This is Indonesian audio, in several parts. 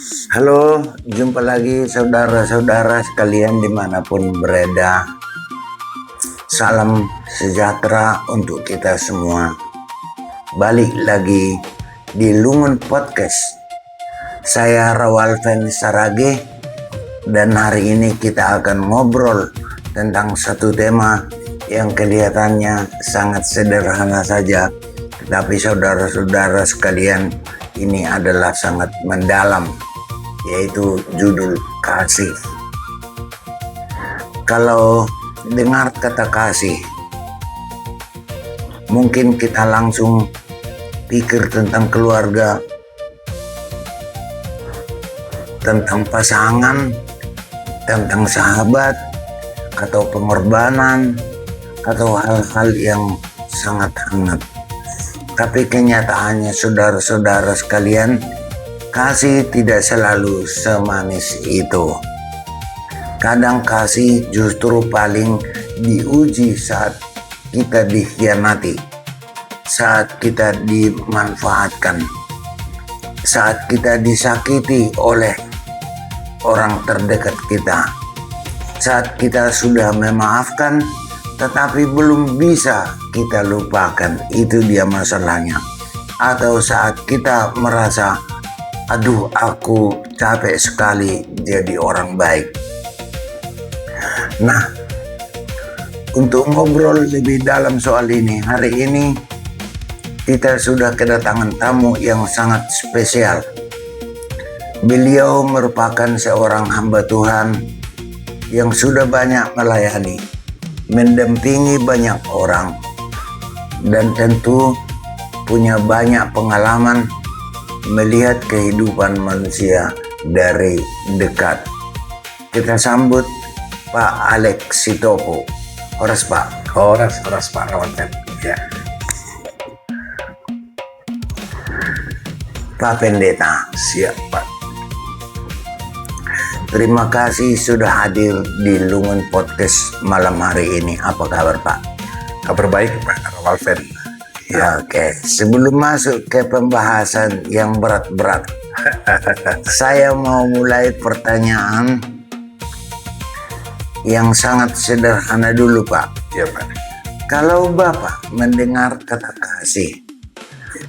Halo, jumpa lagi saudara-saudara sekalian dimanapun berada. Salam sejahtera untuk kita semua. Balik lagi di Lungun Podcast. Saya Rawalfen Sarage dan hari ini kita akan ngobrol tentang satu tema yang kelihatannya sangat sederhana saja, tetapi saudara-saudara sekalian, ini adalah sangat mendalam, yaitu judul kasih. Kalau dengar kata kasih, mungkin kita langsung pikir tentang keluarga, tentang pasangan, tentang sahabat, atau pengorbanan, atau hal-hal yang sangat hangat. Tapi kenyataannya saudara-saudara sekalian, kasih tidak selalu semanis itu. Kadang kasih justru paling diuji saat kita dikhianati, saat kita dimanfaatkan, saat kita disakiti oleh orang terdekat kita, saat kita sudah memaafkan tetapi belum bisa kita lupakan, itu dia masalahnya. Atau saat kita merasa, aduh aku capek sekali jadi orang baik. Nah, untuk ngobrol lebih dalam soal ini, hari ini kita sudah kedatangan tamu yang sangat spesial. Beliau merupakan seorang hamba Tuhan yang sudah banyak melayani, mendampingi banyak orang, dan tentu punya banyak pengalaman melihat kehidupan manusia dari dekat. Kita sambut Pak Alex Sitopo. Horas Pak. Horas Pak Rawalfen. Ya. Pak Pendeta. Siap Pak. Terima kasih sudah hadir di Lungun Podcast malam hari ini. Apa kabar Pak? Kabar baik Pak Rawalfen. Ya. Oke, sebelum masuk ke pembahasan yang berat-berat, saya mau mulai pertanyaan yang sangat sederhana dulu Pak. Ya Pak. Kalau Bapak mendengar kata kasih,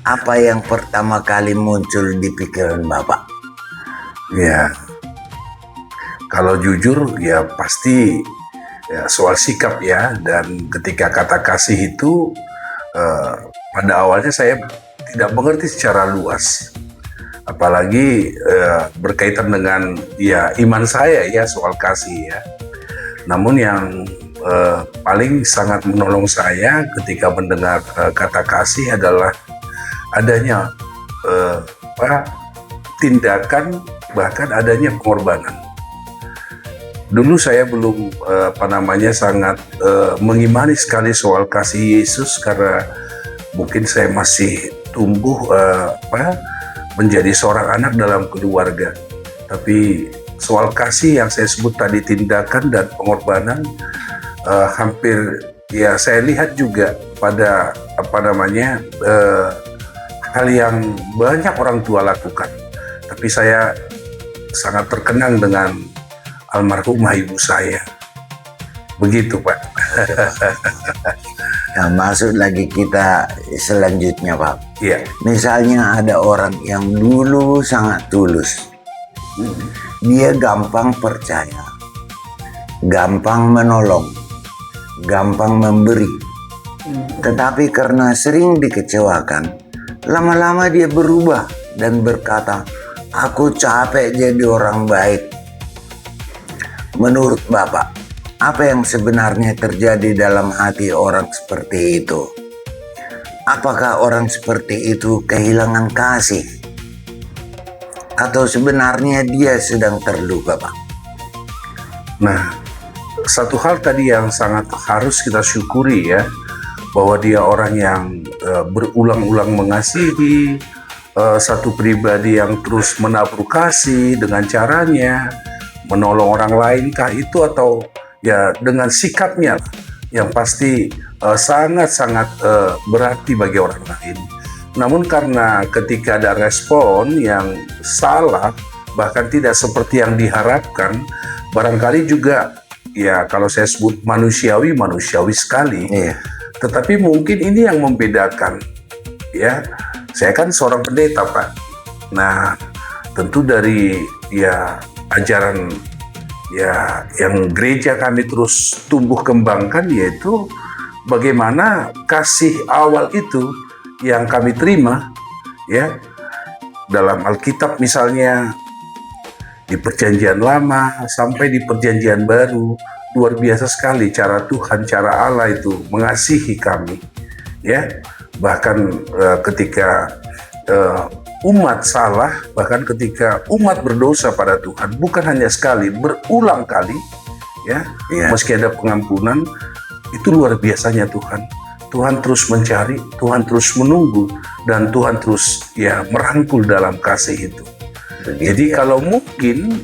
apa yang pertama kali muncul di pikiran Bapak? Ya. Kalau jujur ya pasti ya, soal sikap ya, dan ketika kata kasih itu pada awalnya saya tidak mengerti secara luas, apalagi berkaitan dengan ya iman saya ya soal kasih ya. Namun yang paling sangat menolong saya ketika mendengar kata kasih adalah adanya tindakan, bahkan adanya pengorbanan. Dulu saya belum sangat mengimani sekali soal kasih Yesus, karena mungkin saya masih tumbuh menjadi seorang anak dalam keluarga. Tapi soal kasih yang saya sebut tadi, tindakan dan pengorbanan, hampir ya saya lihat juga pada hal yang banyak orang tua lakukan. Tapi saya sangat terkenang dengan almarhumah ibu saya. Begitu Pak. Nah, masuk lagi kita selanjutnya Pak. Iya. Misalnya ada orang yang dulu sangat tulus. Dia gampang percaya, gampang menolong, gampang memberi. Tetapi karena sering dikecewakan, lama-lama dia berubah dan berkata, aku capek jadi orang baik. Menurut Bapak, apa yang sebenarnya terjadi dalam hati orang seperti itu? Apakah orang seperti itu kehilangan kasih? Atau sebenarnya dia sedang terluka, Pak? Nah, satu hal tadi yang sangat harus kita syukuri ya, bahwa dia orang yang berulang-ulang mengasihi, satu pribadi yang terus menabuh kasih dengan caranya, menolong orang lain kah itu, atau ya dengan sikapnya yang pasti sangat-sangat berarti bagi orang lain. Namun karena ketika ada respon yang salah bahkan tidak seperti yang diharapkan, barangkali juga ya kalau saya sebut manusiawi sekali. Iya. Tetapi mungkin ini yang membedakan, ya. Saya kan seorang pendeta, Pak. Nah, tentu dari ya ajaran ya yang gereja kami terus tumbuh kembangkan, yaitu bagaimana kasih awal itu yang kami terima, ya, dalam Alkitab misalnya, di Perjanjian Lama sampai di Perjanjian Baru, luar biasa sekali cara Tuhan, cara Allah itu mengasihi kami, ya. Bahkan ketika umat salah, bahkan ketika umat berdosa pada Tuhan, bukan hanya sekali, berulang kali, ya. Meski ada pengampunan, itu luar biasanya Tuhan. Tuhan terus mencari, Tuhan terus menunggu, dan Tuhan terus ya merangkul dalam kasih itu. Jadi kalau mungkin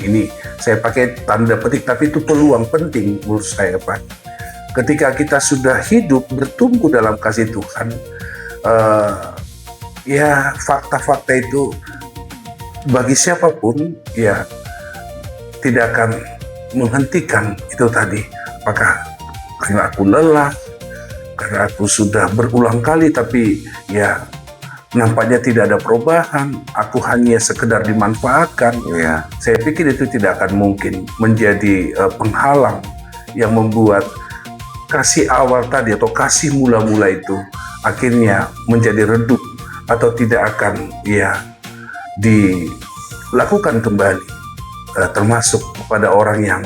ini saya pakai tanda petik, tapi itu peluang penting menurut saya, Pak. Ketika kita sudah hidup bertumbuh dalam kasih Tuhan, ya fakta-fakta itu bagi siapapun ya tidak akan menghentikan itu tadi. Apakah karena aku lelah, karena aku sudah berulang kali tapi ya nampaknya tidak ada perubahan, aku hanya sekedar dimanfaatkan. Iya. Saya pikir itu tidak akan mungkin menjadi penghalang yang membuat kasih awal tadi atau kasih mula-mula itu akhirnya menjadi redup atau tidak akan ya dilakukan kembali, termasuk kepada orang yang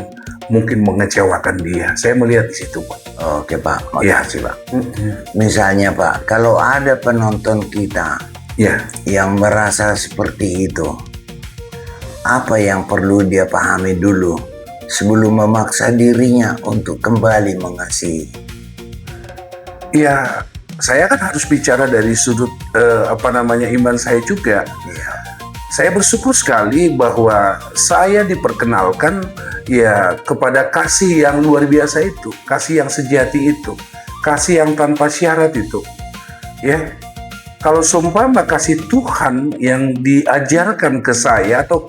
mungkin mengecewakan dia. Saya melihat di situ, Pak. Oke, Pak, makasih, Pak. Misalnya, Pak, kalau ada penonton kita Ya, yang merasa seperti itu, apa yang perlu dia pahami dulu sebelum memaksa dirinya untuk kembali mengasihi? ya, saya kan harus bicara dari sudut iman saya juga. Iya. Saya bersyukur sekali bahwa saya diperkenalkan ya kepada kasih yang luar biasa itu, kasih yang sejati itu, kasih yang tanpa syarat itu. Ya, kalau seumpama kasih Tuhan yang diajarkan ke saya atau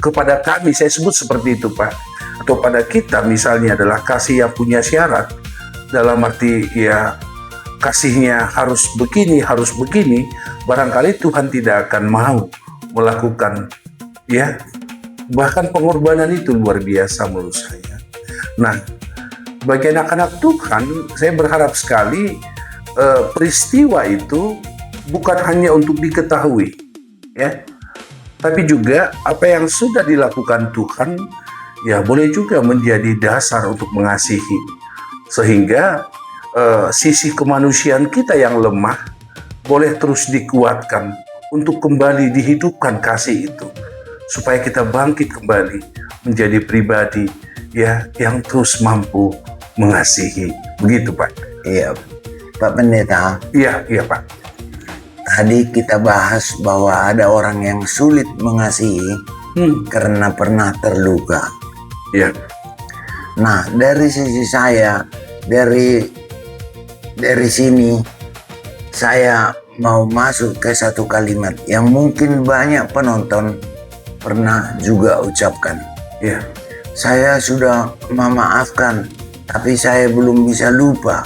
kepada kami, saya sebut seperti itu, Pak, atau pada kita misalnya adalah kasih yang punya syarat, dalam arti ya kasihnya harus begini, barangkali Tuhan tidak akan mau melakukan ya, bahkan pengorbanan itu luar biasa menurut saya. Nah, bagi anak-anak Tuhan, saya berharap sekali peristiwa itu bukan hanya untuk diketahui, ya, tapi juga apa yang sudah dilakukan Tuhan, ya boleh juga menjadi dasar untuk mengasihi, sehingga sisi kemanusiaan kita yang lemah boleh terus dikuatkan untuk kembali dihidupkan kasih itu, supaya kita bangkit kembali menjadi pribadi ya yang terus mampu mengasihi. Begitu, Pak. Iya, Pak Pendeta. Iya, Pak. Tadi kita bahas bahwa ada orang yang sulit mengasihi karena pernah terluka. Iya. Nah, dari sisi saya, dari sini saya mau masuk ke satu kalimat yang mungkin banyak penonton pernah juga ucapkan. Iya. Saya sudah memaafkan, tapi saya belum bisa lupa.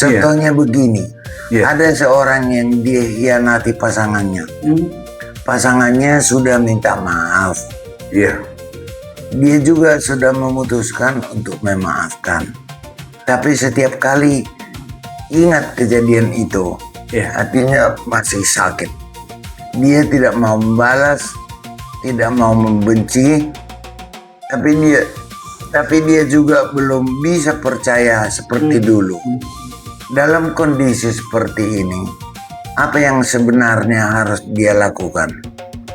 Contohnya begini, ada seorang yang dikhianati pasangannya. Pasangannya sudah minta maaf. Iya. Dia juga sudah memutuskan untuk memaafkan. Tapi setiap kali ingat kejadian itu, hatinya masih sakit. Dia tidak mau membalas, tidak mau membenci, tapi dia juga belum bisa percaya seperti dulu. Dalam kondisi seperti ini, apa yang sebenarnya harus dia lakukan?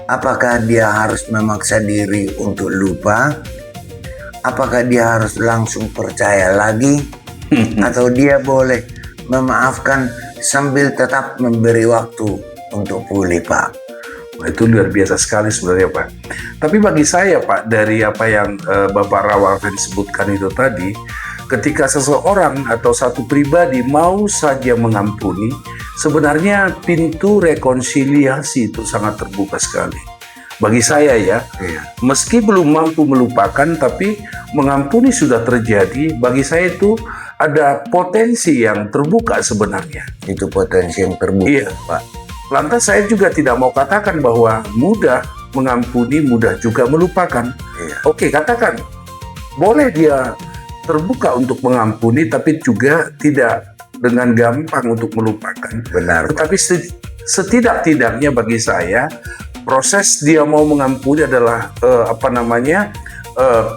Apakah dia harus memaksa diri untuk lupa? Apakah dia harus langsung percaya lagi? Atau dia boleh memaafkan sambil tetap memberi waktu untuk pulih, Pak? Nah, itu luar biasa sekali sebenarnya, Pak. Tapi bagi saya, Pak, dari apa yang Bapak Rawalven sebutkan itu tadi, ketika seseorang atau satu pribadi mau saja mengampuni, sebenarnya pintu rekonsiliasi itu sangat terbuka sekali. Bagi saya ya, meski belum mampu melupakan, tapi mengampuni sudah terjadi. Bagi saya itu ada potensi yang terbuka sebenarnya. Itu potensi yang terbuka, Iya. Pak. Lantas saya juga tidak mau katakan bahwa mudah mengampuni, mudah juga melupakan. Iya. Oke, katakan boleh dia terbuka untuk mengampuni, tapi juga tidak dengan gampang untuk melupakan. Benar, Pak. Tetapi setidak-tidaknya bagi saya, proses dia mau mengampuni adalah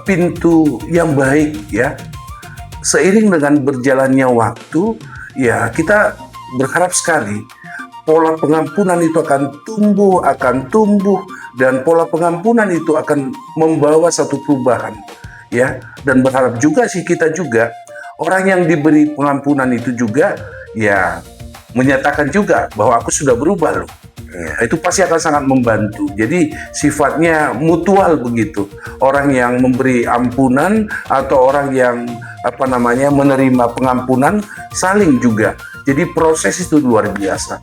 pintu yang baik ya. Seiring dengan berjalannya waktu, ya kita berharap sekali pola pengampunan itu akan tumbuh, dan pola pengampunan itu akan membawa satu perubahan, ya. Dan berharap juga sih kita juga, orang yang diberi pengampunan itu juga, ya, menyatakan juga bahwa aku sudah berubah loh. Iya. Itu pasti akan sangat membantu. Jadi sifatnya mutual begitu. Orang yang memberi ampunan atau orang yang menerima pengampunan saling juga. Jadi proses itu luar biasa.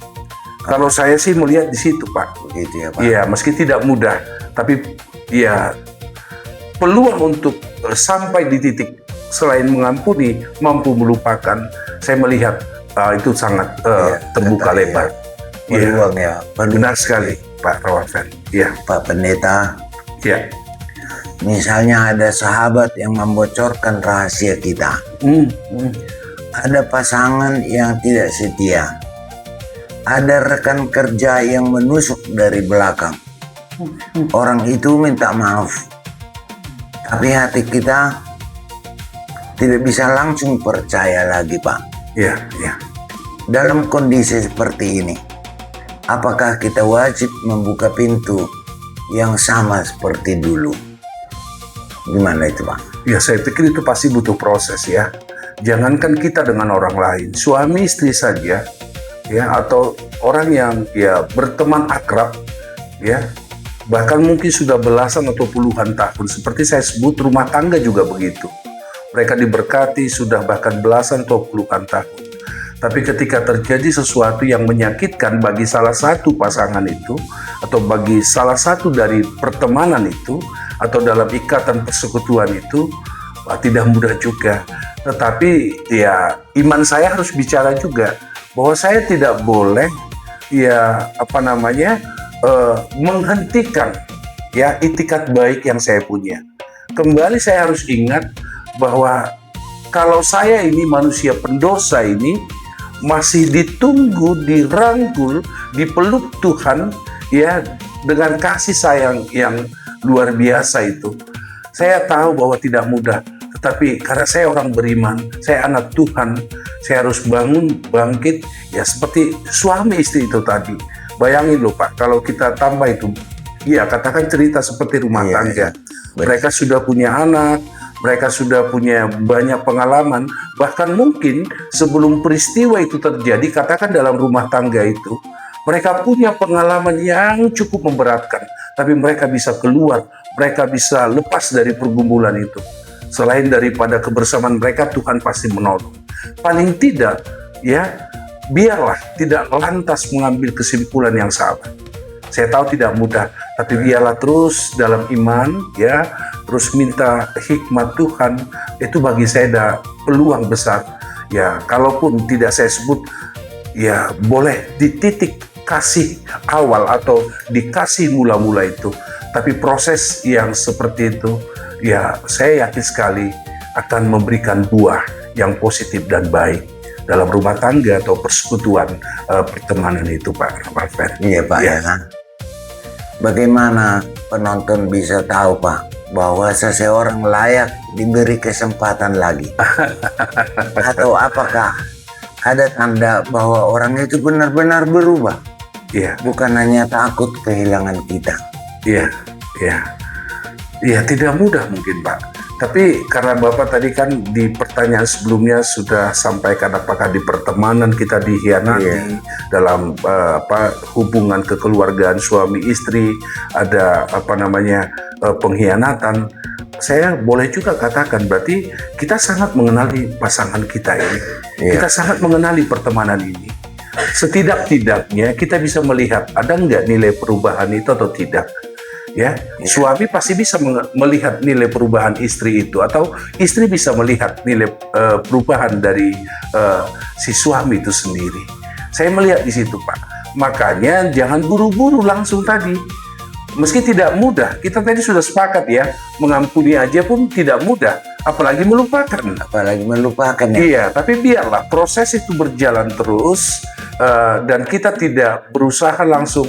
Kalau saya sih melihat di situ, Pak. Begitu ya, Pak. Iya, meski tidak mudah, tapi ya peluang untuk sampai di titik selain mengampuni mampu melupakan, saya melihat itu sangat terbuka Iya. lebar. Peluang ya. Benar sekali, Pak Rawafen. Ya, Pak Pendeta, ya. misalnya ada sahabat yang membocorkan rahasia kita. Ada pasangan yang tidak setia. Ada rekan kerja yang menusuk dari belakang. Orang itu minta maaf. Tapi hati kita tidak bisa langsung percaya lagi, Pak. Ya, ya. Dalam kondisi seperti ini, apakah kita wajib membuka pintu yang sama seperti dulu? Gimana itu, Pak? Ya, saya pikir itu pasti butuh proses ya. Jangankan kita dengan orang lain, suami istri saja, ya, atau orang yang ya berteman akrab, ya, bahkan mungkin sudah belasan atau puluhan tahun. Seperti saya sebut, rumah tangga juga begitu. Mereka diberkati sudah bahkan belasan atau puluhan tahun. Tapi ketika terjadi sesuatu yang menyakitkan bagi salah satu pasangan itu, atau bagi salah satu dari pertemanan itu, atau dalam ikatan persekutuan itu, tidak mudah juga. Tetapi ya iman saya harus bicara juga bahwa saya tidak boleh menghentikan ya itikat baik yang saya punya. Kembali saya harus ingat bahwa kalau saya ini manusia pendosa ini masih ditunggu, dirangkul, dipeluk Tuhan ya dengan kasih sayang yang luar biasa itu. Saya tahu bahwa tidak mudah, tetapi karena saya orang beriman, saya anak Tuhan, saya harus bangun, bangkit, ya seperti suami istri itu tadi. Bayangin loh Pak, kalau kita tambah itu, ya katakan cerita seperti rumah tangga. Mereka sudah punya anak, mereka sudah punya banyak pengalaman, bahkan mungkin sebelum peristiwa itu terjadi, katakan dalam rumah tangga itu, mereka punya pengalaman yang cukup memberatkan, tapi mereka bisa keluar, mereka bisa lepas dari pergumulan itu. Selain daripada kebersamaan mereka, Tuhan pasti menolong. Paling tidak, ya, biarlah tidak lantas mengambil kesimpulan yang salah. Saya tahu tidak mudah, tapi biarlah terus dalam iman, ya, terus minta hikmat Tuhan. Itu bagi saya ada peluang besar. Ya, kalaupun tidak saya sebut, ya boleh di titik kasih awal atau dikasih mula-mula itu. Tapi proses yang seperti itu, ya saya yakin sekali akan memberikan buah yang positif dan baik dalam rumah tangga atau persekutuan pertemanan itu, Pak Rafael. Iya, Pak, ya kan? Bagaimana penonton bisa tahu, Pak, bahwa seseorang layak diberi kesempatan lagi? Atau apakah ada tanda bahwa orang itu benar-benar berubah? Iya. Bukan hanya takut kehilangan kita. Iya, iya. Iya, tidak mudah mungkin, Pak. Tapi karena Bapak tadi kan di pertanyaan sebelumnya sudah sampaikan apakah di pertemanan kita dikhianati, dalam hubungan kekeluargaan suami istri ada pengkhianatan. Saya boleh juga katakan berarti kita sangat mengenali pasangan kita ini. Kita sangat mengenali pertemanan ini. setidak-tidaknya kita bisa melihat ada nggak nilai perubahan itu atau tidak. Ya, suami pasti bisa melihat nilai perubahan istri itu, atau istri bisa melihat nilai perubahan dari si suami itu sendiri. Saya melihat di situ, Pak. Makanya jangan buru-buru langsung tadi. Meski tidak mudah, kita tadi sudah sepakat ya, mengampuni aja pun tidak mudah, apalagi melupakan. Apalagi melupakan ya. Iya, tapi biarlah proses itu berjalan terus, dan kita tidak berusaha langsung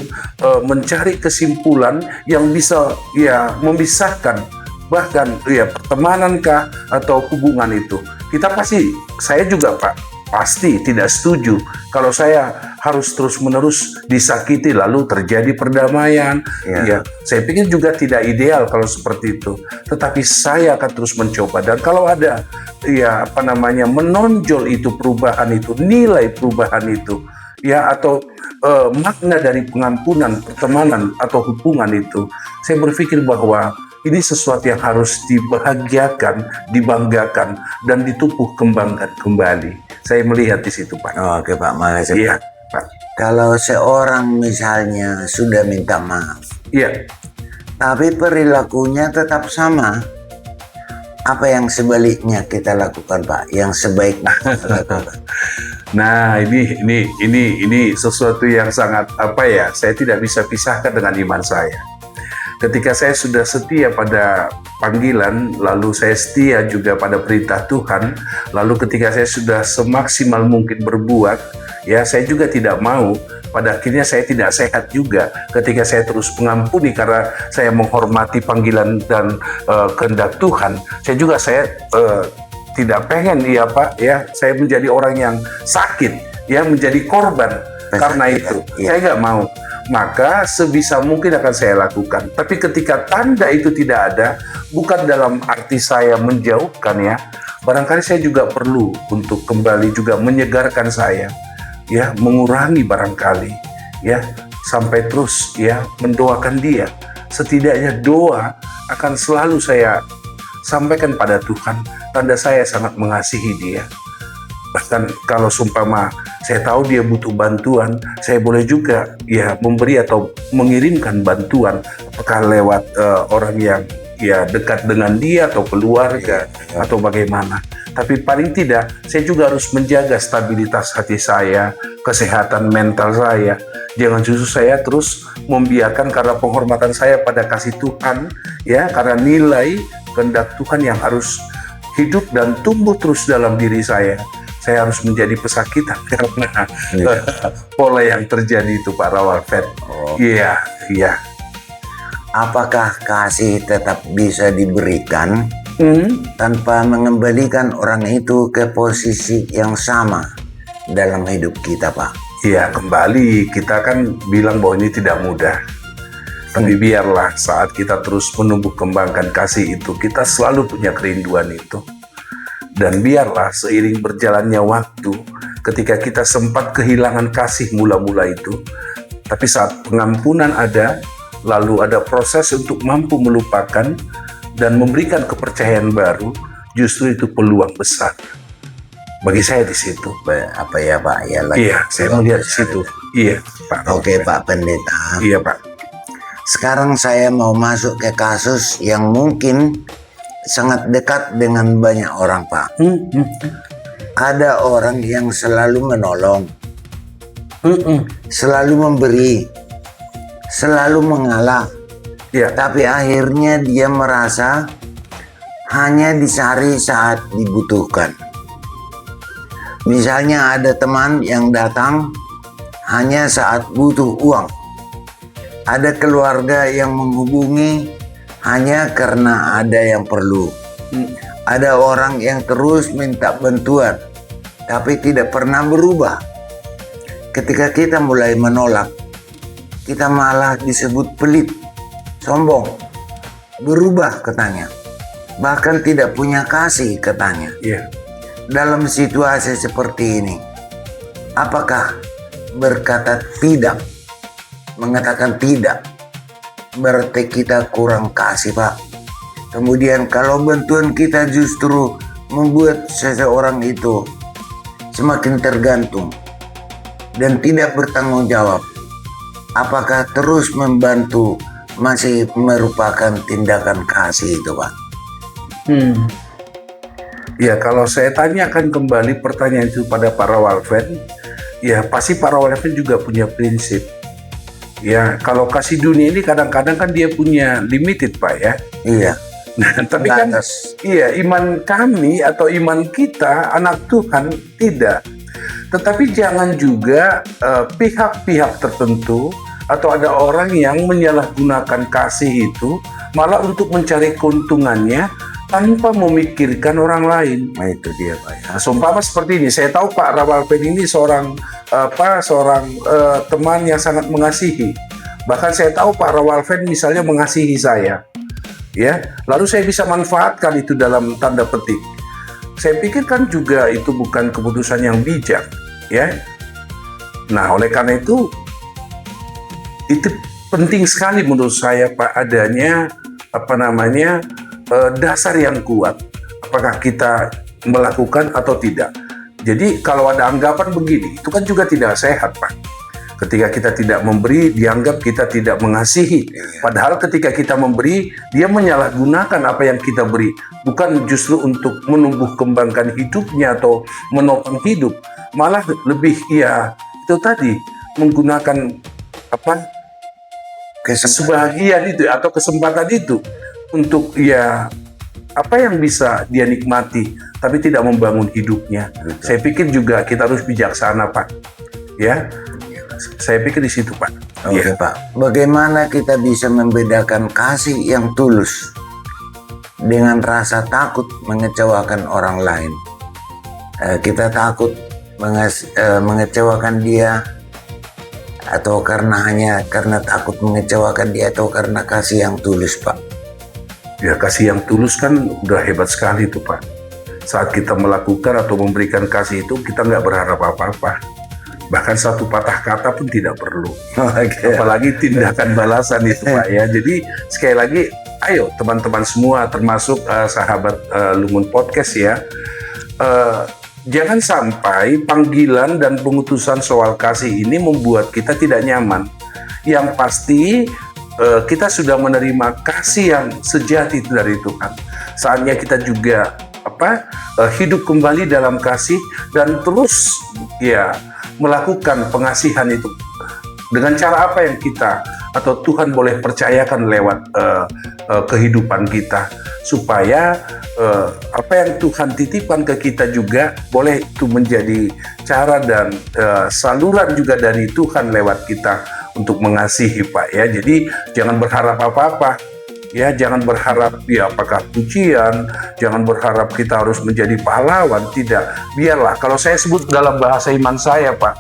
mencari kesimpulan yang bisa ya memisahkan bahkan ya pertemanan kah atau hubungan itu. Kita pasti, saya juga Pak, pasti tidak setuju kalau saya harus terus-menerus disakiti lalu terjadi perdamaian. Ya, saya pikir juga tidak ideal kalau seperti itu. Tetapi saya akan terus mencoba, dan kalau ada ya menonjol itu perubahan itu, nilai perubahan itu, ya, atau makna dari pengampunan, pertemanan atau hubungan itu, saya berpikir bahwa ini sesuatu yang harus dibahagiakan, dibanggakan, dan ditumbuh kembangkan kembali. Saya melihat di situ, Pak. Oke Pak, makasih Iya, Pak. Pak. Kalau seorang misalnya sudah minta maaf, Iya, tapi perilakunya tetap sama, apa yang sebaliknya kita lakukan Pak? Yang sebaiknya kita lakukan? nah ini sesuatu yang sangat saya tidak bisa pisahkan dengan iman saya. Ketika saya sudah setia pada panggilan, lalu saya setia juga pada perintah Tuhan, lalu ketika saya sudah semaksimal mungkin berbuat, ya saya juga tidak mau, pada akhirnya saya tidak sehat juga ketika saya terus mengampuni karena saya menghormati panggilan dan kehendak Tuhan. Saya tidak pengen ya Pak, ya saya menjadi orang yang sakit, ya menjadi korban karena itu. Saya nggak mau. Maka sebisa mungkin akan saya lakukan. Tapi ketika tanda itu tidak ada, bukan dalam arti saya menjauhkan ya. Barangkali saya juga perlu untuk kembali juga menyegarkan saya, ya, mengurangi barangkali, ya, sampai terus ya mendoakan dia. Setidaknya doa akan selalu saya sampaikan pada Tuhan. Tanda saya sangat mengasihi dia. Bahkan kalau sumpama saya tahu dia butuh bantuan, saya boleh juga ya memberi atau mengirimkan bantuan, apakah lewat orang yang ya dekat dengan dia atau keluarga atau bagaimana. Tapi paling tidak saya juga harus menjaga stabilitas hati saya, kesehatan mental saya. Jangan justru saya terus membiarkan karena penghormatan saya pada kasih Tuhan, ya, karena nilai kehendak Tuhan yang harus hidup dan tumbuh terus dalam diri saya. Saya harus menjadi pesakitan karena pola yang terjadi itu Pak Rawalfed. Iya. Apakah kasih tetap bisa diberikan tanpa mengembalikan orang itu ke posisi yang sama dalam hidup kita, Pak? Iya, kembali kita kan bilang bahwa ini tidak mudah. Tapi biarlah saat kita terus menumbuh kembangkan kasih itu, kita selalu punya kerinduan itu. Dan biarlah seiring berjalannya waktu, ketika kita sempat kehilangan kasih mula-mula itu, tapi saat pengampunan ada, lalu ada proses untuk mampu melupakan dan memberikan kepercayaan baru, justru itu peluang besar. Bagi saya di situ. Apa ya Pak? Ya, iya, saya melihat di situ. Iya, Pak. Oke Pak Pendeta. Iya Pak. Sekarang saya mau masuk ke kasus yang mungkin sangat dekat dengan banyak orang, Pak. Ada orang yang selalu menolong, selalu memberi, selalu mengalah, tapi akhirnya dia merasa hanya dicari saat dibutuhkan. Misalnya ada teman yang datang hanya saat butuh uang, ada keluarga yang menghubungi hanya karena ada yang perlu. Ada orang yang terus minta bantuan, tapi tidak pernah berubah. Ketika kita mulai menolak, kita malah disebut pelit, sombong, berubah katanya. Bahkan tidak punya kasih katanya. Dalam situasi seperti ini, apakah berkata tidak, mengatakan tidak, berarti kita kurang kasih, Pak? Kemudian kalau bantuan kita justru membuat seseorang itu semakin tergantung, dan tidak bertanggung jawab, apakah terus membantu masih merupakan tindakan kasih itu, Pak? Ya, kalau saya tanyakan kembali pertanyaan itu pada para Walven, ya pasti para Walven juga punya prinsip. Ya, kalau kasih dunia ini kadang-kadang kan dia punya limited, Pak ya. Iya. Nah, tapi kan Batas. iya, iman kami atau iman kita anak Tuhan tidak. Tetapi jangan juga pihak-pihak tertentu atau ada orang yang menyalahgunakan kasih itu malah untuk mencari keuntungannya tanpa memikirkan orang lain. Nah, itu dia, Pak ya. Nah, seumpama seperti ini, saya tahu Pak Rawalpen ini seorang teman yang sangat mengasihi. Bahkan saya tahu Pak Rawalpen misalnya mengasihi saya. Ya, lalu saya bisa manfaatkan itu dalam tanda petik. Saya pikir kan juga itu bukan keputusan yang bijak, ya. Nah, oleh karena itu penting sekali menurut saya Pak adanya dasar yang kuat. Apakah kita melakukan atau tidak? Jadi kalau ada anggapan begini, itu kan juga tidak sehat, Pak. Ketika kita tidak memberi, dianggap kita tidak mengasihi. Padahal ketika kita memberi, dia menyalahgunakan apa yang kita beri. Bukan justru untuk menumbuh kembangkan hidupnya atau menopang hidup. Malah lebih, ya itu tadi, menggunakan sebahagian itu atau kesempatan itu untuk ya apa yang bisa dia nikmati, tapi tidak membangun hidupnya. Betul. Saya pikir juga kita harus bijaksana, Pak. Ya. Saya pikir di situ, Pak. Oke, Pak. Bagaimana kita bisa membedakan kasih yang tulus dengan rasa takut mengecewakan orang lain? Kita takut mengecewakan dia, atau karena takut mengecewakan dia, atau karena kasih yang tulus, Pak? Ya, kasih yang tulus kan udah hebat sekali tuh, Pak. Saat kita melakukan atau memberikan kasih itu, kita nggak berharap apa-apa. Bahkan satu patah kata pun tidak perlu. Apalagi tindakan balasan itu, Pak ya. Jadi sekali lagi, ayo teman-teman semua, termasuk sahabat Lumun Podcast ya, jangan sampai panggilan dan pengutusan soal kasih ini membuat kita tidak nyaman. Yang pasti kita sudah menerima kasih yang sejati dari Tuhan. Saatnya kita juga hidup kembali dalam kasih dan terus ya melakukan pengasihan itu dengan cara apa yang kita atau Tuhan boleh percayakan lewat kehidupan kita, supaya apa yang Tuhan titipkan ke kita juga boleh itu menjadi cara dan saluran juga dari Tuhan lewat kita untuk mengasihi, Pak ya. Jadi jangan berharap apa-apa. Ya, jangan berharap ya apakah pujian, jangan berharap kita harus menjadi pahlawan, tidak. Biarlah, kalau saya sebut dalam bahasa iman saya, Pak,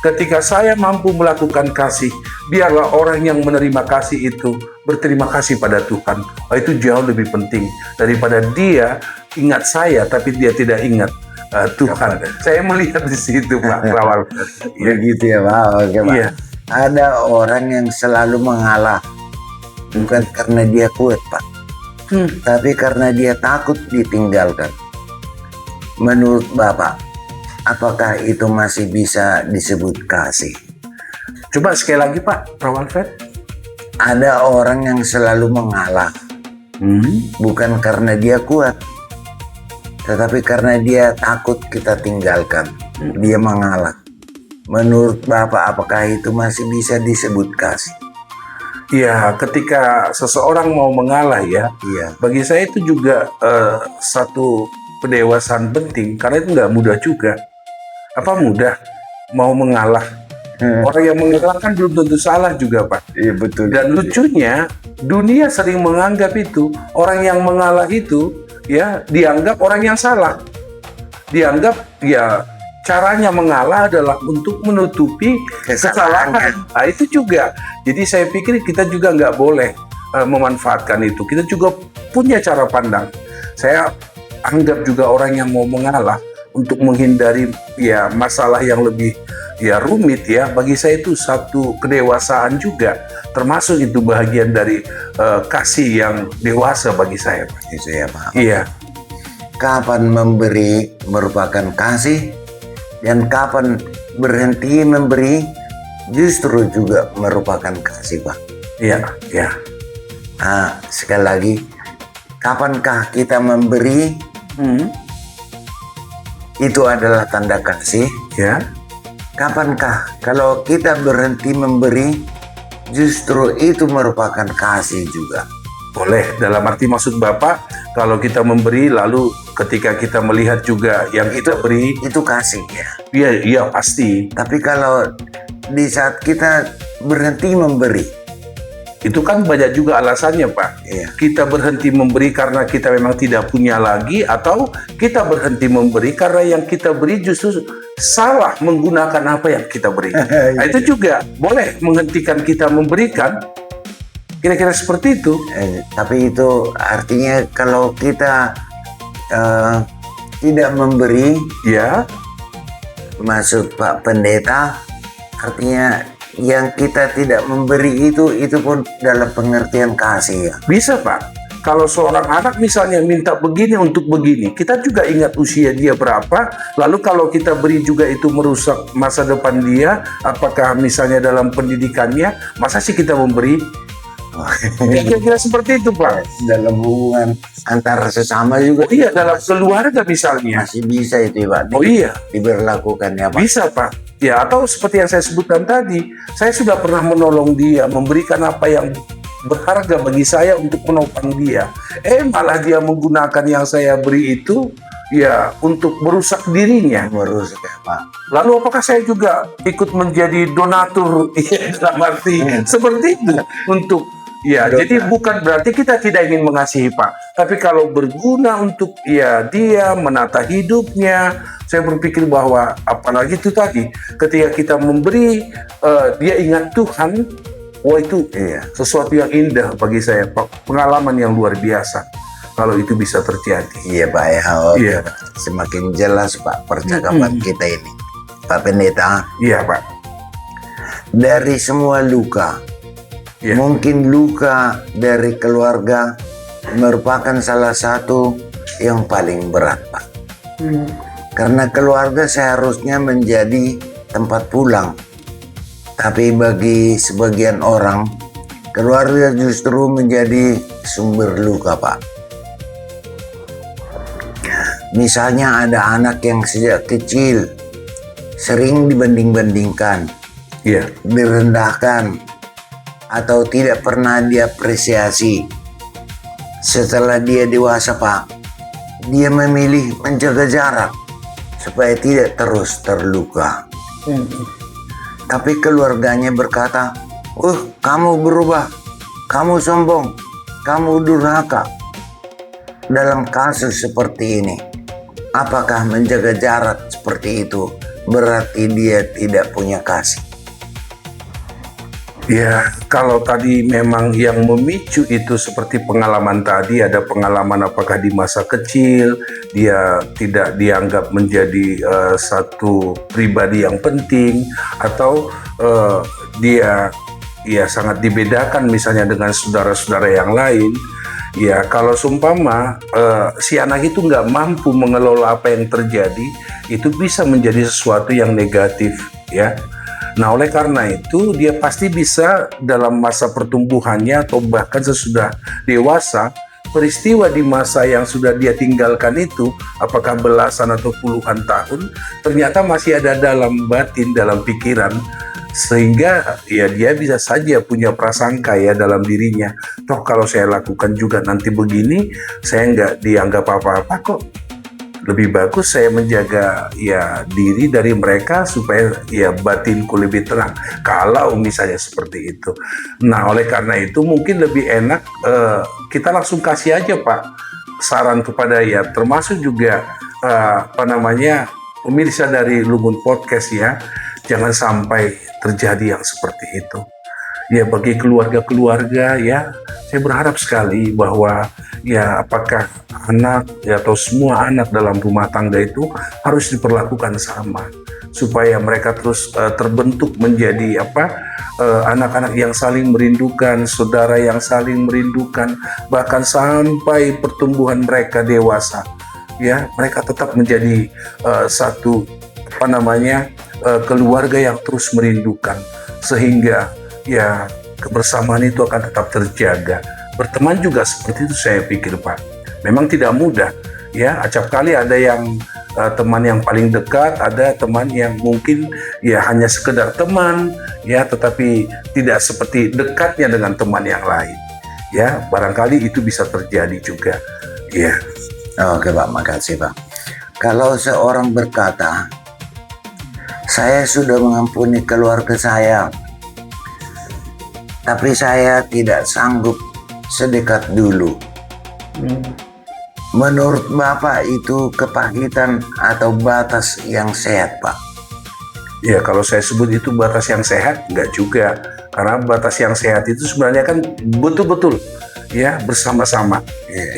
ketika saya mampu melakukan kasih, biarlah orang yang menerima kasih itu berterima kasih pada Tuhan. Itu jauh lebih penting daripada dia ingat saya tapi dia tidak ingat Tuhan. Saya melihat di situ, Pak Rawal. Ya gitu ya, Pak. Oke, Pak. Iya. Ada orang yang selalu mengalah, bukan karena dia kuat, Pak, tapi karena dia takut ditinggalkan. Menurut Bapak, apakah itu masih bisa disebut kasih? Coba sekali lagi, Pak Rawalfen. Ada orang yang selalu mengalah, bukan karena dia kuat, tetapi karena dia takut kita tinggalkan. Dia mengalah. Menurut Bapak, apakah itu masih bisa disebut kasih? Ya, ketika seseorang mau mengalah ya, Iya. bagi saya itu juga satu pendewasaan penting, karena itu nggak mudah juga. Apa mudah mau mengalah? Orang yang mengalah kan belum tentu salah juga, Pak. Iya, betul. Dan lucunya, dunia sering menganggap itu orang yang mengalah itu ya dianggap orang yang salah. Dianggap ya caranya mengalah adalah untuk menutupi kesalahan. Nah, itu juga. Jadi saya pikir kita juga nggak boleh memanfaatkan itu. Kita juga punya cara pandang. Saya anggap juga orang yang mau mengalah untuk menghindari ya masalah yang lebih ya rumit ya. Bagi saya itu satu kedewasaan juga. Termasuk itu bagian dari kasih yang dewasa bagi saya, Pak. Itu ya, Pak. Iya. Kapan memberi merupakan kasih dan kapan berhenti memberi justru juga merupakan kasih, Pak. Iya, iya. Sekali lagi, kapankah kita memberi itu adalah tanda kasih? Ya. Kapankah kalau kita berhenti memberi justru itu merupakan kasih juga? Boleh, dalam arti maksud Bapak, kalau kita memberi lalu ketika kita melihat juga yang kita beri, Itu kasih ya. iya pasti. Tapi kalau di saat kita berhenti memberi, Itu kan banyak juga alasannya, Pak. Iya. Kita berhenti memberi karena kita memang tidak punya lagi, atau kita berhenti memberi karena yang kita beri justru salah menggunakan apa yang kita beri. Nah, itu juga boleh menghentikan kita memberikan. Kira-kira seperti itu. tapi itu artinya kalau kita tidak memberi, Ya, maksud Pak Pendeta, artinya yang kita tidak memberi itu pun dalam pengertian kasih ya. bisa, Pak. Kalau seorang anak misalnya minta begini untuk begini, kita juga ingat usia dia berapa, lalu kalau kita beri juga itu merusak masa depan dia, apakah misalnya dalam pendidikannya, masa sih kita memberi? Kira-kira seperti itu, Pak. Dalam hubungan antar sesama juga Oh iya, dalam keluarga misalnya. masih bisa itu Pak. Oh iya, Diberlakukan ya Pak. bisa, Pak. Ya, atau seperti yang saya sebutkan tadi, saya sudah pernah menolong dia, memberikan apa yang berharga bagi saya untuk menopang dia. Malah dia menggunakan yang saya beri itu ya untuk merusak dirinya. Merusak ya Pak. Lalu apakah saya juga ikut menjadi donatur? Dalam arti seperti itu untuk ya, jadi bukan berarti kita tidak ingin mengasihi, Pak. Tapi kalau berguna untuk ya dia menata hidupnya, saya berpikir bahwa apalagi itu tadi, ketika kita memberi, dia ingat Tuhan. Wah, itu sesuatu yang indah bagi saya, Pak. Pengalaman yang luar biasa kalau itu bisa terjadi. Iya Pak ya. Iya. Semakin jelas Pak percakapan kita ini. Pak Pendeta, Iya, Pak. dari semua luka, Iya. mungkin luka dari keluarga merupakan salah satu yang paling berat Pak. Karena keluarga seharusnya menjadi tempat pulang. Tapi bagi sebagian orang, keluarga justru menjadi sumber luka Pak. Misalnya ada anak yang sejak kecil sering dibanding-bandingkan, Iya. direndahkan, atau tidak pernah diapresiasi. Setelah dia dewasa Pak, dia memilih menjaga jarak supaya tidak terus terluka. Tapi keluarganya berkata, kamu berubah, kamu sombong, kamu durhaka. Dalam kasus seperti ini, apakah menjaga jarak seperti itu berarti dia tidak punya kasih? Ya, kalau tadi memang yang memicu itu seperti pengalaman tadi, ada pengalaman apakah di masa kecil dia tidak dianggap menjadi satu pribadi yang penting, atau dia ya sangat dibedakan misalnya dengan saudara-saudara yang lain. Ya, kalau seumpama si anak itu nggak mampu mengelola apa yang terjadi, itu bisa menjadi sesuatu yang negatif, ya. Nah, oleh karena itu dia pasti bisa dalam masa pertumbuhannya atau bahkan sesudah dewasa, peristiwa di masa yang sudah dia tinggalkan itu, apakah belasan atau puluhan tahun, ternyata masih ada dalam batin, dalam pikiran, sehingga ya dia bisa saja punya prasangka ya dalam dirinya. Toh kalau saya lakukan juga nanti begini, saya nggak dianggap apa-apa kok. Lebih bagus saya menjaga ya diri dari mereka supaya ya batinku lebih tenang. Kalau misalnya seperti itu. Nah, oleh karena itu mungkin lebih enak kita langsung kasih aja Pak saran kepada ya, termasuk juga pemirsa dari Lumun Podcast ya. Jangan sampai terjadi yang seperti itu. Ya, bagi keluarga-keluarga ya, saya berharap sekali bahwa ya apakah anak ya, atau semua anak dalam rumah tangga itu harus diperlakukan sama supaya mereka terus terbentuk menjadi anak-anak yang saling merindukan, saudara yang saling merindukan, bahkan sampai pertumbuhan mereka dewasa ya, mereka tetap menjadi satu keluarga yang terus merindukan, sehingga ya kebersamaan itu akan tetap terjaga. Berteman juga seperti itu saya pikir Pak. Memang tidak mudah ya, acap kali ada yang teman yang paling dekat, ada teman yang mungkin ya hanya sekedar teman ya, tetapi tidak seperti dekatnya dengan teman yang lain ya, barangkali itu bisa terjadi juga ya. Oke Pak, makasih Pak. Kalau seorang berkata, saya sudah mengampuni keluarga saya, tapi saya tidak sanggup sedekat dulu. Menurut Bapak itu kepahitan atau batas yang sehat Pak? Ya kalau saya sebut itu batas yang sehat, enggak juga. Karena batas yang sehat itu sebenarnya kan betul-betul ya bersama-sama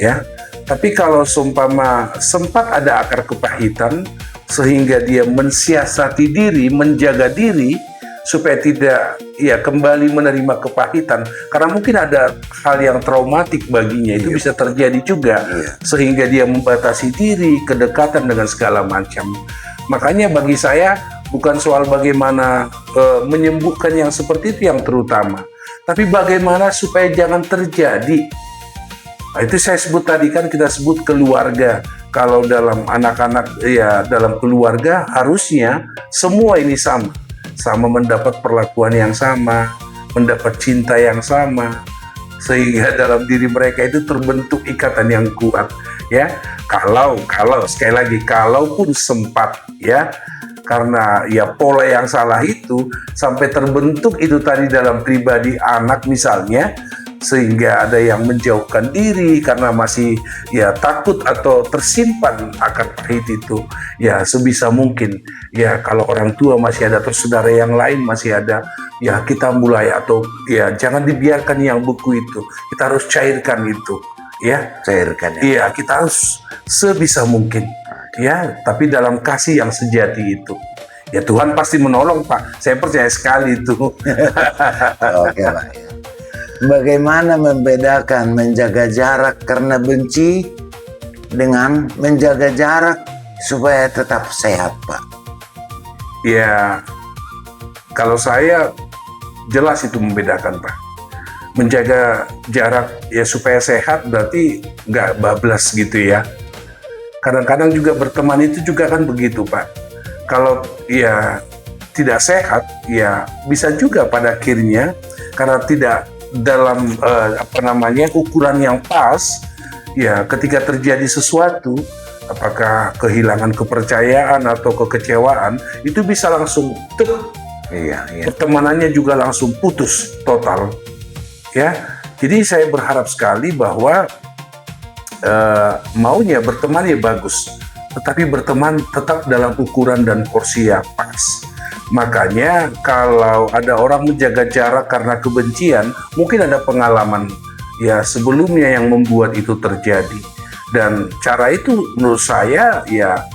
ya. Tapi kalau seumpama sempat ada akar kepahitan sehingga dia mensiasati diri, menjaga diri supaya tidak ya kembali menerima kepahitan, karena mungkin ada hal yang traumatik baginya, itu bisa terjadi juga sehingga dia membatasi diri, kedekatan dengan segala macam. Makanya bagi saya bukan soal bagaimana menyembuhkan yang seperti itu yang terutama, tapi bagaimana supaya jangan terjadi. Nah, itu saya sebut tadi kan, kita sebut keluarga. Kalau dalam anak-anak ya dalam keluarga harusnya semua ini sama mendapat perlakuan yang sama, mendapat cinta yang sama, sehingga dalam diri mereka itu terbentuk ikatan yang kuat ya. Kalau sekali lagi, kalaupun sempat ya, karena ya pola yang salah itu sampai terbentuk itu tadi dalam pribadi anak misalnya, sehingga ada yang menjauhkan diri karena masih ya takut atau tersimpan akar pahit itu, ya sebisa mungkin ya kalau orang tua masih ada atau saudara yang lain masih ada, ya kita mulai, atau ya jangan dibiarkan yang beku itu, kita harus cairkan itu ya, Cairkan ya. iya kita harus sebisa mungkin ya, tapi dalam kasih yang sejati itu ya Tuhan pasti menolong Pak, saya percaya sekali itu. Oke Pak. Bagaimana membedakan menjaga jarak karena benci dengan menjaga jarak supaya tetap sehat Pak? Ya, kalau saya jelas itu membedakan Pak. Menjaga jarak ya supaya sehat berarti nggak bablas gitu ya. Kadang-kadang juga berteman itu juga kan begitu Pak. Kalau ya tidak sehat ya bisa juga pada akhirnya karena tidak dalam ukuran yang pas ya, ketika terjadi sesuatu, apakah kehilangan kepercayaan atau kekecewaan, itu bisa langsung pertemanannya juga langsung putus total ya. Jadi saya berharap sekali bahwa maunya berteman ya bagus, tetapi berteman tetap dalam ukuran dan porsi yang pas. Makanya kalau ada orang menjaga jarak karena kebencian, mungkin ada pengalaman ya sebelumnya yang membuat itu terjadi. Dan cara itu menurut saya ya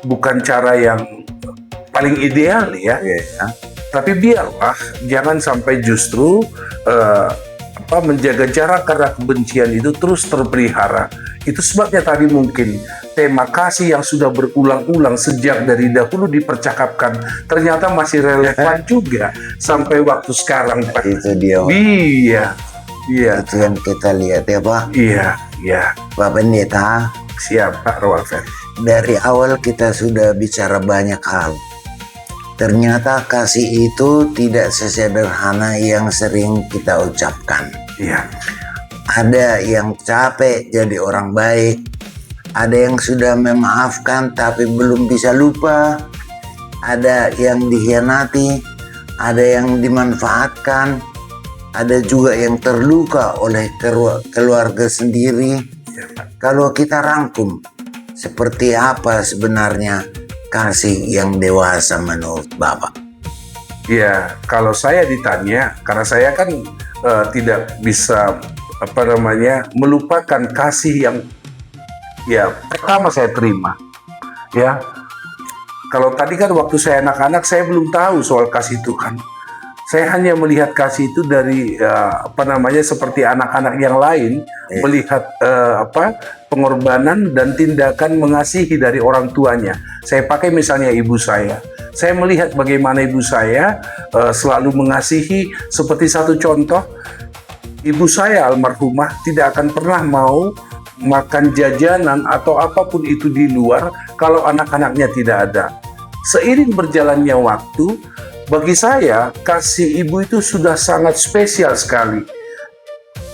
bukan cara yang paling ideal ya. Tapi biarlah, jangan sampai justru menjaga jarak karena kebencian itu terus terpelihara. Itu sebabnya tadi mungkin tema kasih yang sudah berulang-ulang sejak dari dahulu dipercakapkan ternyata masih relevan juga sampai waktu sekarang Pak. Itu dia. Iya. Itu yang kita lihat ya Pak. Iya. Pak Pendeta. Siap Pak Rawalfer. Dari awal kita sudah bicara banyak hal. Ternyata kasih itu tidak sesederhana yang sering kita ucapkan. Iya. Ada yang capek jadi orang baik, ada yang sudah memaafkan tapi belum bisa lupa, ada yang dikhianati, ada yang dimanfaatkan, ada juga yang terluka oleh keluarga sendiri. Kalau kita rangkum, seperti apa sebenarnya kasih yang dewasa menurut Bapak? Ya, kalau saya ditanya, karena saya kan tidak bisa melupakan kasih yang ya pertama saya terima ya. Kalau tadi kan waktu saya anak-anak saya belum tahu soal kasih Tuhan, Saya hanya melihat kasih itu dari seperti anak-anak yang lain melihat pengorbanan dan tindakan mengasihi dari orang tuanya. Saya pakai misalnya ibu saya. Saya melihat bagaimana ibu saya selalu mengasihi. Seperti satu contoh, ibu saya almarhumah tidak akan pernah mau makan jajanan atau apapun itu di luar kalau anak-anaknya tidak ada. Seiring berjalannya waktu, bagi saya, kasih ibu itu sudah sangat spesial sekali.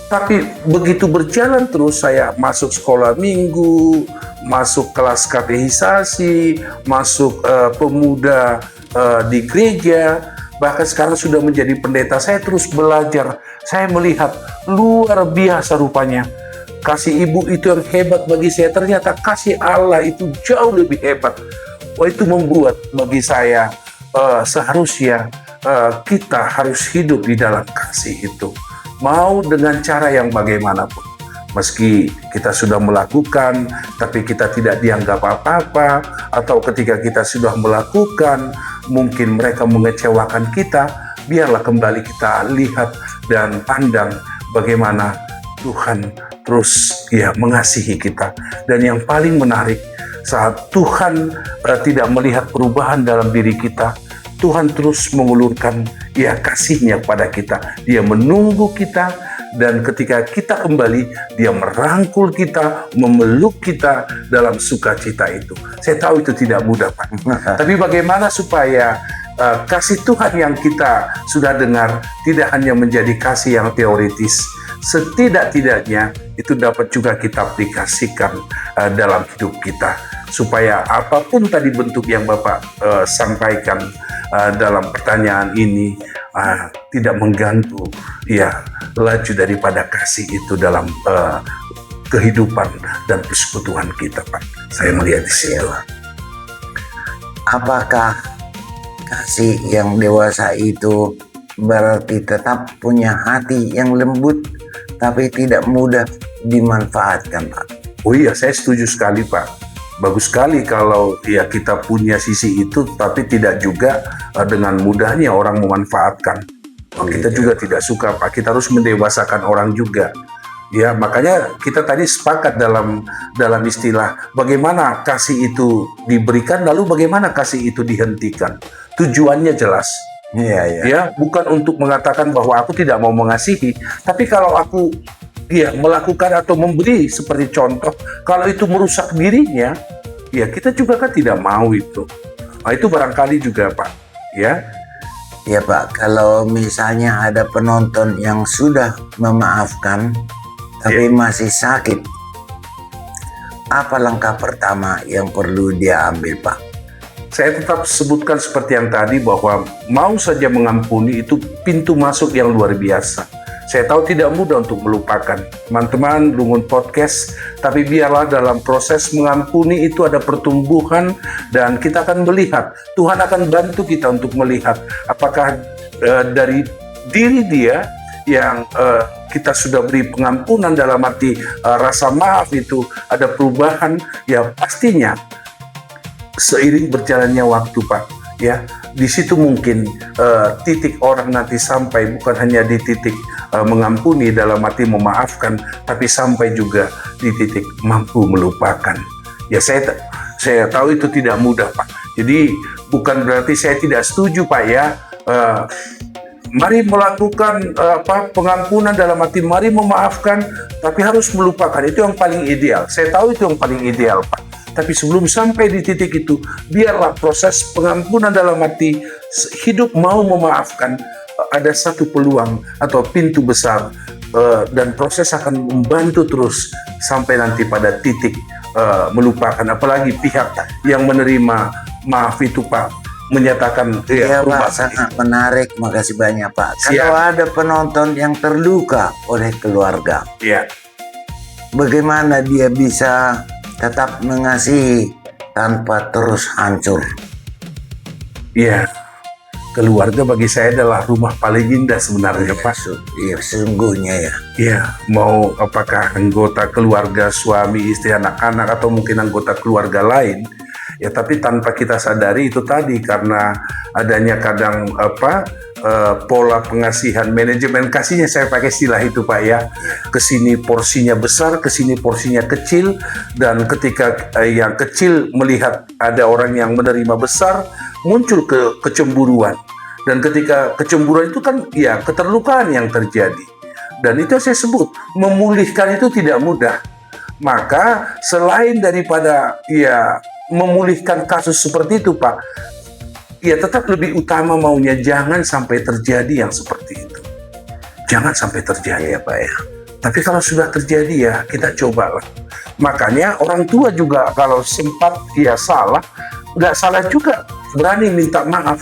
Tapi begitu berjalan terus, saya masuk sekolah minggu, masuk kelas katehisasi, masuk pemuda di gereja, bahkan sekarang sudah menjadi pendeta, saya terus belajar. Saya melihat luar biasa rupanya. Kasih ibu itu yang hebat bagi saya, ternyata kasih Allah itu jauh lebih hebat. Wah, itu membuat bagi saya seharusnya kita harus hidup di dalam kasih itu, mau dengan cara yang bagaimanapun. Meski kita sudah melakukan, tapi kita tidak dianggap apa-apa, atau ketika kita sudah melakukan, mungkin mereka mengecewakan kita, biarlah kembali kita lihat dan pandang bagaimana Tuhan terus mengasihi kita. Dan yang paling menarik, saat Tuhan tidak melihat perubahan dalam diri kita, Tuhan terus mengulurkan kasih-Nya kepada kita. Dia menunggu kita, dan ketika kita kembali, Dia merangkul kita, memeluk kita dalam sukacita itu. Saya tahu itu tidak mudah, Pak. Tapi bagaimana supaya kasih Tuhan yang kita sudah dengar tidak hanya menjadi kasih yang teoritis, setidak-tidaknya itu dapat juga kita aplikasikan dalam hidup kita, supaya apapun tadi bentuk yang Bapak sampaikan dalam pertanyaan ini tidak mengganggu laju daripada kasih itu dalam kehidupan dan persekutuan kita, Pak. Saya melihat di situ. Apakah kasih yang dewasa itu berarti tetap punya hati yang lembut tapi tidak mudah dimanfaatkan, Pak? Oh iya, saya setuju sekali, Pak. Bagus sekali kalau kita punya sisi itu, tapi tidak juga dengan mudahnya orang memanfaatkan. Kita juga tidak suka, Pak. Kita harus mendewasakan orang juga. Ya, makanya kita tadi sepakat dalam istilah bagaimana kasih itu diberikan, lalu bagaimana kasih itu dihentikan. Tujuannya jelas. Ya, bukan untuk mengatakan bahwa aku tidak mau mengasihi, tapi kalau aku melakukan atau memberi seperti contoh, kalau itu merusak dirinya, kita juga kan tidak mau itu. Nah, itu barangkali juga, Pak. Ya, Pak, kalau misalnya ada penonton yang sudah memaafkan tapi masih sakit, apa langkah pertama yang perlu dia ambil, Pak? Saya tetap sebutkan seperti yang tadi, bahwa mau saja mengampuni itu pintu masuk yang luar biasa. Saya tahu tidak mudah untuk melupakan. Teman-teman, Lungun Podcast, tapi biarlah dalam proses mengampuni itu ada pertumbuhan, dan kita akan melihat, Tuhan akan bantu kita untuk melihat apakah dari diri dia yang kita sudah beri pengampunan dalam arti rasa maaf itu ada perubahan. Ya, pastinya seiring berjalannya waktu, Pak, di situ mungkin titik orang nanti sampai bukan hanya di titik mengampuni dalam arti memaafkan, tapi sampai juga di titik mampu melupakan. Ya, saya tahu itu tidak mudah, Pak. Jadi bukan berarti saya tidak setuju, Pak, mari melakukan pengampunan dalam arti mari memaafkan, tapi harus melupakan. Itu yang paling ideal. Saya tahu itu yang paling ideal, Pak. Tapi sebelum sampai di titik itu, biarlah proses pengampunan dalam arti hidup mau memaafkan, ada satu peluang atau pintu besar, dan proses akan membantu terus sampai nanti pada titik melupakan. Apalagi pihak yang menerima maaf itu, Pak, menyatakan Pak, sangat menarik. Makasih banyak, Pak. Kalau ada penonton yang terluka oleh keluarga, bagaimana dia bisa tetap mengasihi tanpa terus hancur? Keluarga bagi saya adalah rumah paling indah sebenarnya, Pak. Sesungguhnya mau apakah anggota keluarga, suami, istri, anak-anak, atau mungkin anggota keluarga lain, tapi tanpa kita sadari itu tadi, karena adanya kadang pola pengasihan, manajemen kasihnya, saya pakai istilah itu Pak ya. Kesini porsinya besar, kesini porsinya kecil, dan ketika yang kecil melihat ada orang yang menerima besar, muncul kecemburuan. Dan ketika kecemburuan itu kan ya keterlukaan yang terjadi. Dan itu saya sebut, memulihkan itu tidak mudah. Maka selain daripada ya memulihkan kasus seperti itu Pak, ya tetap lebih utama maunya jangan sampai terjadi yang seperti itu. Jangan sampai terjadi ya Pak ya. Tapi kalau sudah terjadi ya kita cobalah. Makanya orang tua juga kalau sempat ya salah, nggak salah juga berani minta maaf.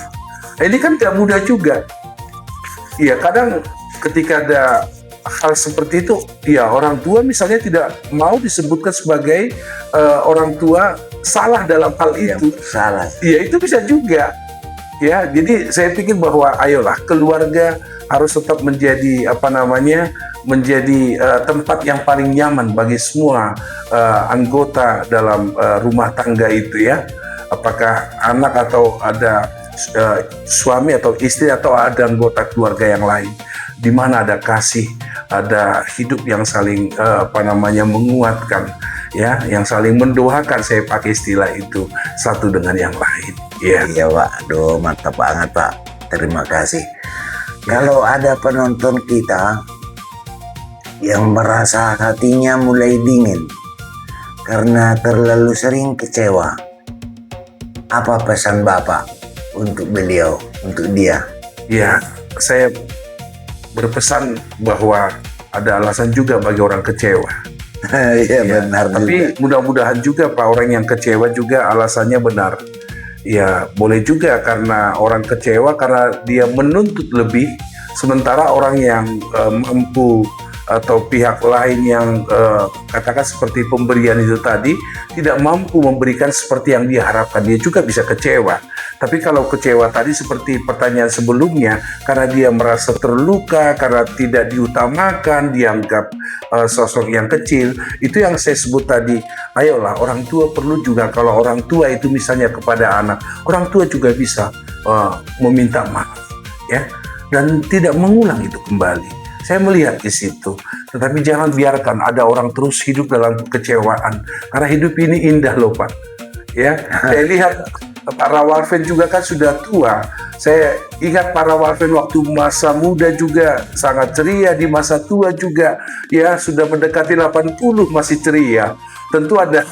Ini kan gak mudah juga. Ya kadang ketika ada hal seperti itu, ya orang tua misalnya tidak mau disebutkan sebagai orang tua salah dalam hal itu. Salah. Ya itu bisa juga. Ya, jadi saya pikir bahwa ayolah keluarga harus tetap menjadi menjadi tempat yang paling nyaman bagi semua anggota dalam rumah tangga itu ya. Apakah anak atau ada suami atau istri atau ada anggota keluarga yang lain, di mana ada kasih, ada hidup yang saling menguatkan, ya, yang saling mendoakan. Saya pakai istilah itu satu dengan yang lain. Iya Pak, aduh mantap banget Pak. Terima kasih. Kalau ada penonton kita yang merasa hatinya mulai dingin karena terlalu sering kecewa, apa pesan Bapak untuk beliau, untuk dia? Ya, saya berpesan bahwa ada alasan juga bagi orang kecewa. Iya benar. Tapi mudah-mudahan juga Pak, orang yang kecewa juga alasannya benar. Ya boleh juga karena orang kecewa karena dia menuntut lebih, sementara orang yang mampu atau pihak lain yang katakan seperti pemberian itu tadi tidak mampu memberikan seperti yang dia harapkan, dia juga bisa kecewa. Tapi kalau kecewa tadi seperti pertanyaan sebelumnya, karena dia merasa terluka, karena tidak diutamakan, dianggap sosok yang kecil, itu yang saya sebut tadi. Ayolah, orang tua perlu juga, kalau orang tua itu misalnya kepada anak, orang tua juga bisa meminta maaf, ya, dan tidak mengulang itu kembali. Saya melihat di situ. Tetapi jangan biarkan ada orang terus hidup dalam kekecewaan, karena hidup ini indah loh Pak. Ya, saya lihat Pak Rawalfen juga kan sudah tua. Saya ingat Pak Rawalfen waktu masa muda juga sangat ceria, di masa tua juga ya sudah mendekati 80 masih ceria. Tentu ada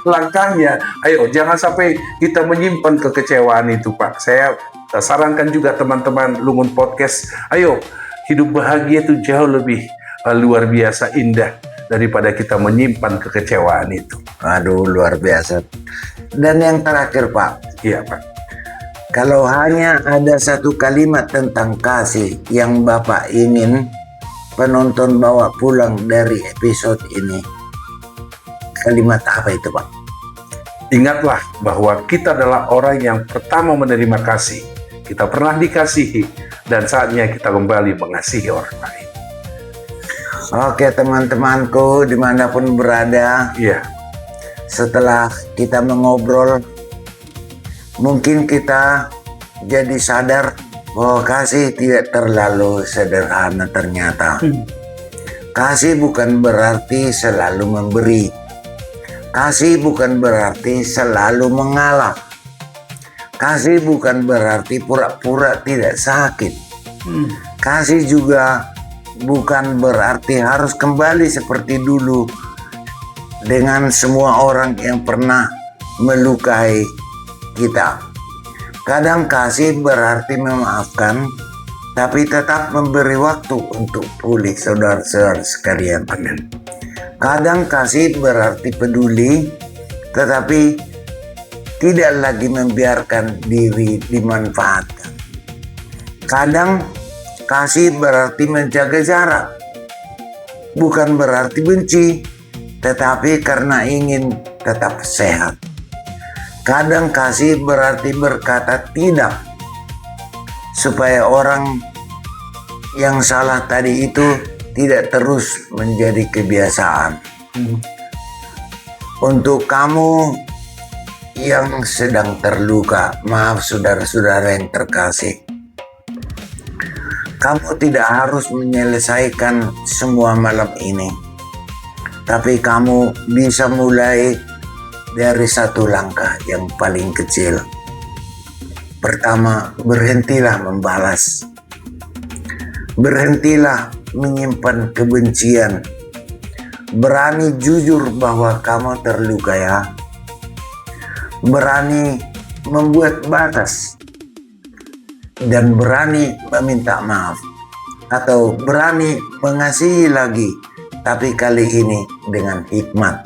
langkahnya. Ayo jangan sampai kita menyimpan kekecewaan itu Pak. Saya sarankan juga teman-teman Lungun Podcast, ayo hidup bahagia itu jauh lebih luar biasa indah daripada kita menyimpan kekecewaan itu. Aduh luar biasa. Dan yang terakhir Pak, Iya Pak. kalau hanya ada satu kalimat tentang kasih yang Bapak ingin penonton bawa pulang dari episode ini, kalimat apa itu Pak? Ingatlah bahwa kita adalah orang yang pertama menerima kasih. Kita pernah dikasihi dan saatnya kita kembali mengasihi orang lain. Oke teman-temanku dimanapun berada, Iya. setelah kita mengobrol, mungkin kita jadi sadar bahwa kasih tidak terlalu sederhana ternyata. Kasih bukan berarti selalu memberi. Kasih bukan berarti selalu mengalah. Kasih bukan berarti pura-pura tidak sakit. Kasih juga bukan berarti harus kembali seperti dulu dengan semua orang yang pernah melukai kita. Kadang kasih berarti memaafkan, tapi tetap memberi waktu untuk pulih, saudara-saudara sekalian. Amin. Kadang kasih berarti peduli, tetapi tidak lagi membiarkan diri dimanfaatkan. Kadang kasih berarti menjaga jarak, bukan berarti benci, tetapi karena ingin tetap sehat. Kadang kasih berarti berkata tidak, supaya orang yang salah tadi itu tidak terus menjadi kebiasaan. Untuk kamu yang sedang terluka, maaf saudara-saudara yang terkasih, Kamu tidak harus menyelesaikan semua malam ini, tapi kamu bisa mulai dari satu langkah yang paling kecil. Pertama, berhentilah membalas. Berhentilah menyimpan kebencian. Berani jujur bahwa kamu terluka ya. Berani membuat batas. Dan berani meminta maaf. Atau berani mengasihi lagi. Tapi kali ini dengan hikmat.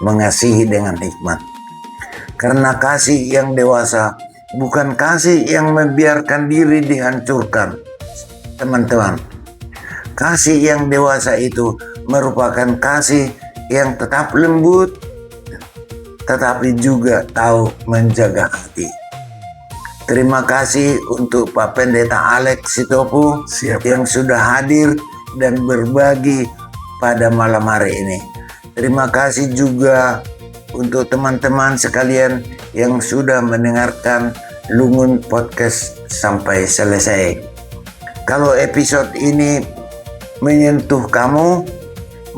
Mengasihi dengan hikmat. Karena kasih yang dewasa bukan kasih yang membiarkan diri dihancurkan. Teman-teman, kasih yang dewasa itu merupakan kasih yang tetap lembut, tetapi juga tahu menjaga hati. Terima kasih untuk Pak Pendeta Alex Sitopo yang sudah hadir dan berbagi pada malam hari ini. Terima kasih juga untuk teman-teman sekalian yang sudah mendengarkan Lungun Podcast sampai selesai. Kalau episode ini menyentuh kamu,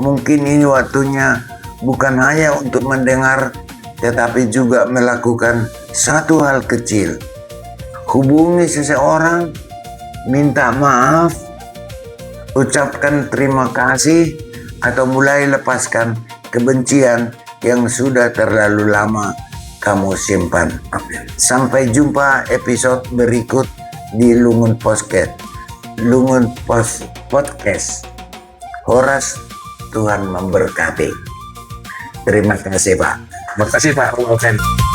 mungkin ini waktunya bukan hanya untuk mendengar, tetapi juga melakukan satu hal kecil. Hubungi seseorang, minta maaf, ucapkan terima kasih, atau mulai lepaskan kebencian yang sudah terlalu lama kamu simpan. Sampai jumpa episode berikut di Lungun Podcast. Lungun Podcast. Horas, Tuhan memberkati. Terima kasih Pak. Terima kasih Pak Walken.